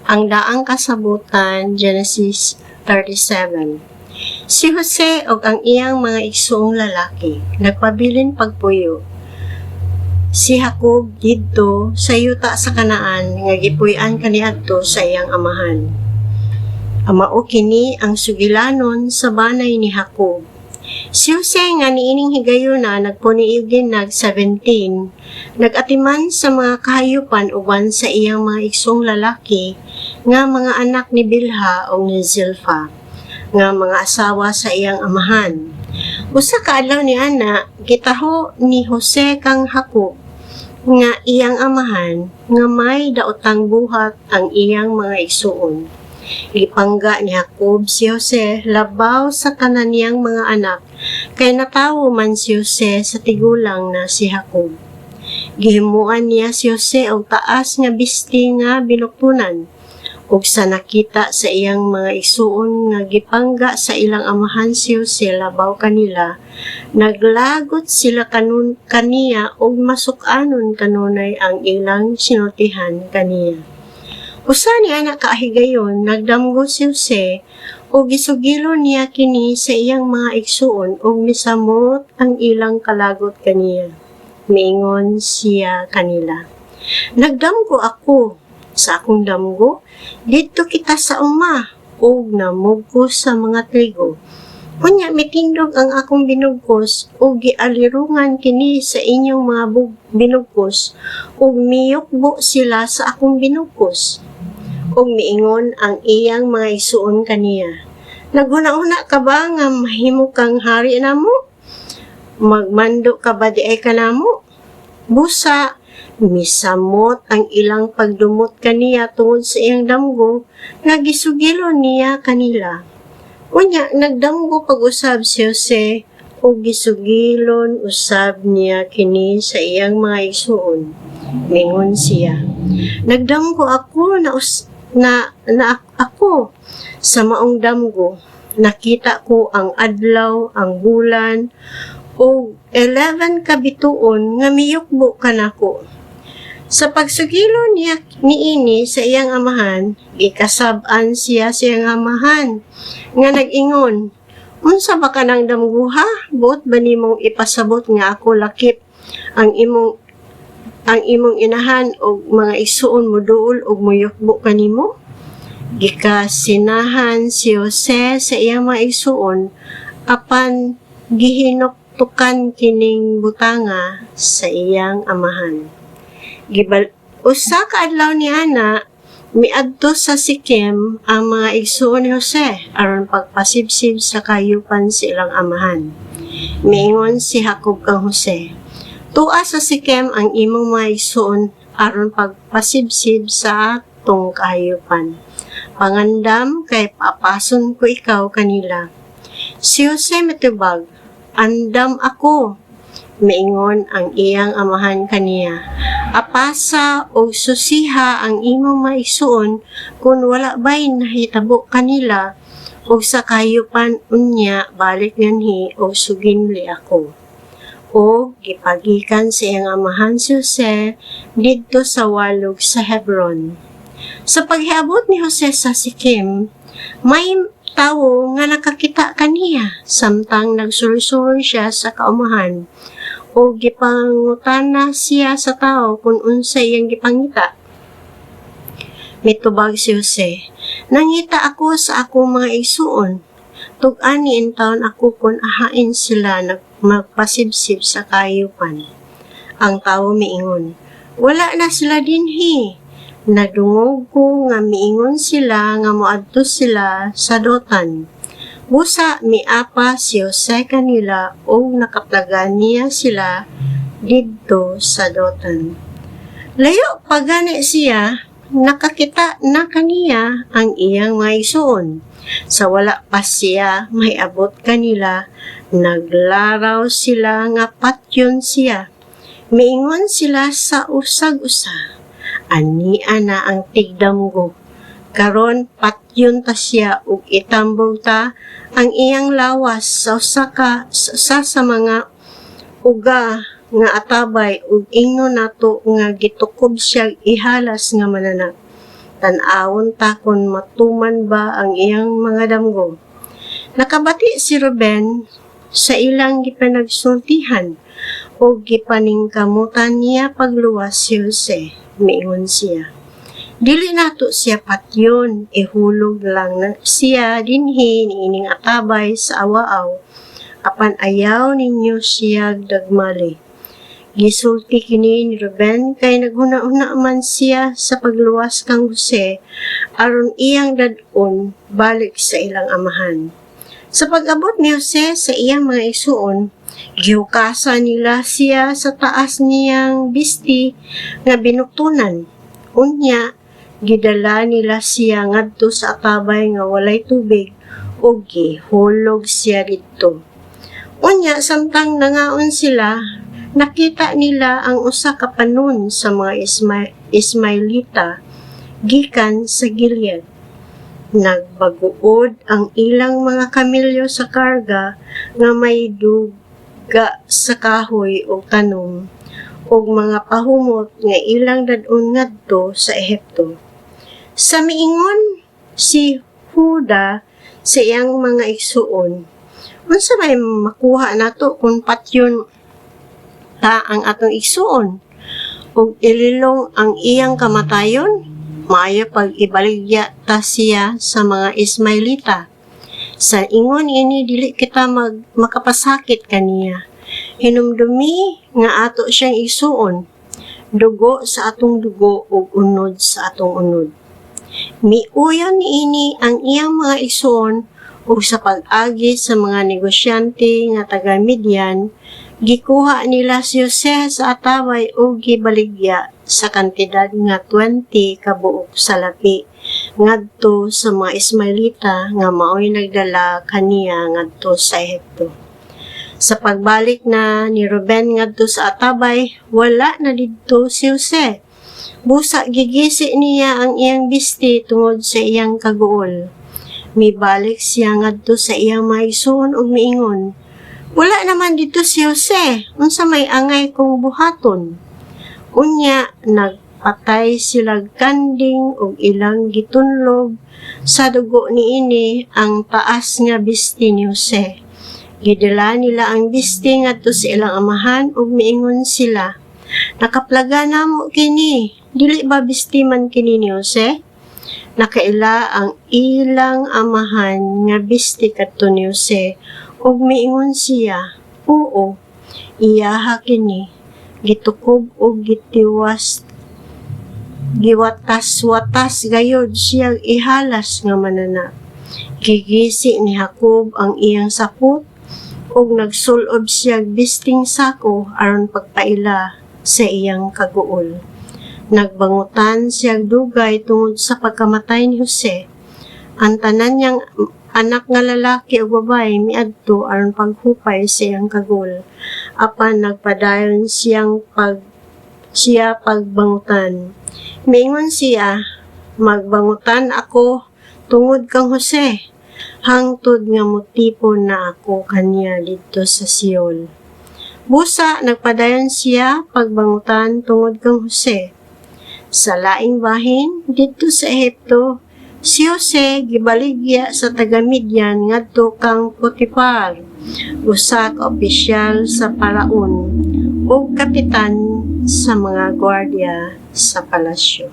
Ang daang kasabutan, Genesis 37. Si Jose og ang iyang mga igsoong lalaki nagpabilin pagpuyo. Si Jacob didto sa yuta sa Kanaan nga gipuy-an kaniadto sa iyang amahan. Mao kini ang sugilanon sa banay ni Jacob. Si Jose nga niining higayuna nagpuniigin nag 17, nagatiman sa mga kahayupan uban sa iyang mga igsoong lalaki nga mga anak ni Bilha o ni Zilpha, nga mga asawa sa iyang amahan. Usa ka adlaw ni ana, gitaho ni Jose kang Jacob nga iyang amahan nga may daotang buhat ang iyang mga igsoon. Gipangga ni Jacob si Jose labaw sa tanan niyang mga anak, kay natawo man si Jose sa tigulang na si Jacob. Gihimuan niya si Jose og taas nga bisti nga binuktunan, ug sa nakita sa iyang mga igsoon nga gipangga sa ilang amahan si Jose labaw kanila, naglagot sila kaniya ug masukanon kanunay ang ilang sinultihan kaniya. Usa ni anak kaahigayon, nagdamgo si Jose ug gisugilon niya kini sa iyang mga igsoon ug misamot ang ilang kalagot kaniya. Miingon siya kanila, "Nagdamgo ako sa akong damgo, didto kita sa uma ug namugkos sa mga trigo. Kunya mitindog ang akong binugkos ug gialirungan kini sa inyong mga binugkos ug miyukbo sila sa akong binugkos." Ug miingon ang iyang mga igsoon kaniya, "Naghuna-una ka ba nga mahimo kang hari namo? Magmando ka ba diay kanamo?" Busa, misamot ang ilang pagdumot kaniya tungod sa iyang damgo nga gisugilon niya kanila. Unya, nagdamgo pag-usab si Jose ug gisugilon usab niya kini sa iyang mga igsoon. Mingon siya, "Nagdamgo ako na ako sa maong damgo. Nakita ko ang adlaw, ang bulan, o 11 ka bituon nga miyukbo kanako." Sa pagsugilon niya niini sa iyang amahan, gikasab-an siya sa iyang amahan nga nag-ingon, "Unsa ba ka nang damguha? Buot ba nimong ipasabot nga ako lakip ang imong inahan og mga igsoon mo duol og muyukbo kanimo?" Gikasinahan si Jose sa iyang mga igsoon apan gihinuktukan kining butanga sa iyang amahan. Usa ka adlaw ni ana, miadto sa Sikem ang mga igsoon ni Jose aron pagpasibsib sa kayupan sa ilang amahan. Miingon si Jacob kang Jose, "Tua sa Sikem ang imong mga igsoon aron pagpasibsib sa atong kahayupan. Pangandam kay papason ko ikaw kanila." Si Jose mitubag, "Andam ako." Miingon ang iyang amahan kaniya, "Apasa o susiha ang imong mga igsoon kung wala ba'y nahitabo kanila o sa kahayupan unya balik nganhi o suginli ako." O gipagikan sa iyang amahan si Jose didto sa walog sa Hebron. Sa paghiabot ni Jose sa Sikem, may tawo nga nakakita kaniya samtang nagsuroy-suroy siya sa kaumahan o gipangutana siya sa tao kung unsa iyang gipangita. Mitubag si Jose, "Nangita ako sa akong mga igsoon. Tug-ani in taon ako kung ahain sila magpasibsib sa kayupan." Ang tao miingon, "Wala na sila dinhi. Nadungog ko nga miingon sila nga moadto sila sa Dotan." Busa miapa si Jose kanila o nakaplagan niya sila didto sa Dotan. Layo pagani siya, nakakita na kaniya ang iyang mga igsoon. Sa wala pa siya mahiabot kanila, naglaraw sila nga patyon siya. Miingon sila sa usag-usa, "Ania na ang tigdamgo. Karon patyon ta siya ug itambog ta ang iyang lawas sa sa mga uga nga atabay ug ingon nato nga gitukob siya ihalas nga manana." Tan-awon ta kung matuman ba ang iyang mga damgo. Nakabati si Ruben sa ilang gipanagsultihan o gipaningkamutan niya pagluwas si Jose. Miingon siya, dili nato siya patyon, ihulog lang na siya dinhi niining atabay sa awaaw, apan ayaw ninyo siya dagmali. Gisulti kini ni Ruben kay naghuna-una man siya sa pagluwas kang Jose aron iyang dadon balik sa ilang amahan. Sa pag-abot ni Jose sa iyang mga isuon, gihukasan nila siya sa taas niyang bisti nga binuktunan. Unya, gidala nila siya ngadto sa atabay nga walay tubig ug gihulog siya didto. Unya, samtang nangaon sila, nakita nila ang usa ka panon sa mga Ismailita gikan sa Gilead. Nagbaguod ang ilang mga kamilyo sa karga nga may duga sa kahoy o tanom ug mga pahumot nga ilang dadon ngadto sa Ehipto. Sa miingon si Huda sa iyang mga igsuon, unsa may makuha nato kung patyon ta ang atong igsuon ug ililong ang iyang kamatayon? Maayo pag ibaligya ta siya sa mga Ismailita. Sa ingon ini dili kita makapasakit kaniya. Hinumdumi nga ato siyang isuon, dugo sa atong dugo ug unod sa atong unod. Miuyon niini ang iyang mga isuon ug sa pag-agi sa mga negosyante nga taga Midian, gikuha nila si Jose sa atabay ug gibaligya sa kantidad nga 20 ka buok salapi ngadto sa mga Ismailita nga maoy nagdala kaniya ngadto sa Ehipto. Sa pagbalik na ni Ruben ngadto sa atabay, wala na didto si Jose. Busa gigisi niya ang iyang bisti tungod sa iyang kaguol. Mibalik siya ngadto sa iyang mga isuon ug miingon, wala naman dito si Jose, unsa may angay kong buhaton. Unya, nagpatay silag kanding ug ilang gitunlog sa dugo niini ang taas nga bisti ni Jose. Gidala nila ang bisti ngadto sa ilang amahan ug miingon sila, nakaplaga namo kini, dili ba bisti man kini ni Jose? Nakaila ang ilang amahan nga bisti kadto ni Jose ug miingon siya, oo, iyaha kini. Gitukob ug giwatas-watas gayod siyang ihalas nga manana. Gigisi ni Jacob ang iyang sapot ug nagsulob siya bisting sako aron pagpaila sa iyang kaguol. Nagbangutan siyang dugay tungod sa pagkamatay ni Jose. Ang tanan niyang anak nga lalaki o babae miadto aron paghupay sa iyang kagul. Apan nagpadayon siya pagbangutan. Miingon siya, magbangutan ako tungod kang Jose, hangtod nga motipon na ako kaniya dito sa Siol. Busa nagpadayon siya pagbangutan tungod kang Jose. Sa laing bahin dito sa Ehipto, si Jose gibaligya sa taga Midian ngadto kang Potifar, usa ka opisyal sa Paraon ug kapitan sa mga gwardiya sa palasyo.